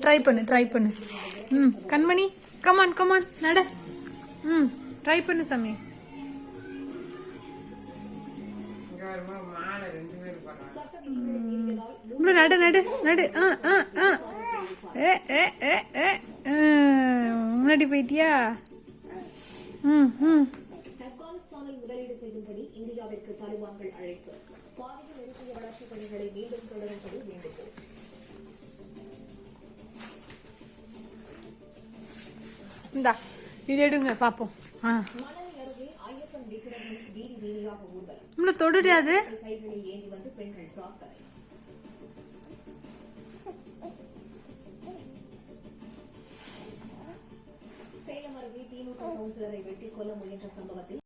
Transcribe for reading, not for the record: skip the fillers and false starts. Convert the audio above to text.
Try பண்ணு. கண்மணி, come on நட. Try பண்ணு சாமி. நடு. முன்னாடி போயிட்டியா? ஆப்கானிஸ்தானில் முதலீடு செய்யும்படி இந்தியாவிற்கு தாலிபான்கள் அழைப்பு. பாதையில் நிறுத்திய வளர்ச்சிப் பணிகளை மீண்டும் தொடரும்படி வேண்டுகோள். இந்தா இது எடுங்க பாப்போம். மணலி அருகே ஐயப்பன் விக்கிரகம் வீதி வீதியாக ஊர்வலம். நம்மள தொடுறியாது. கைகளில் ஏந்தி வந்து பெண்கள் பிரார்த்தனை. சேலம் அருகே திமுக கவுன்சிலரை வெட்டி கொல்ல முயன்ற சம்பவத்தில்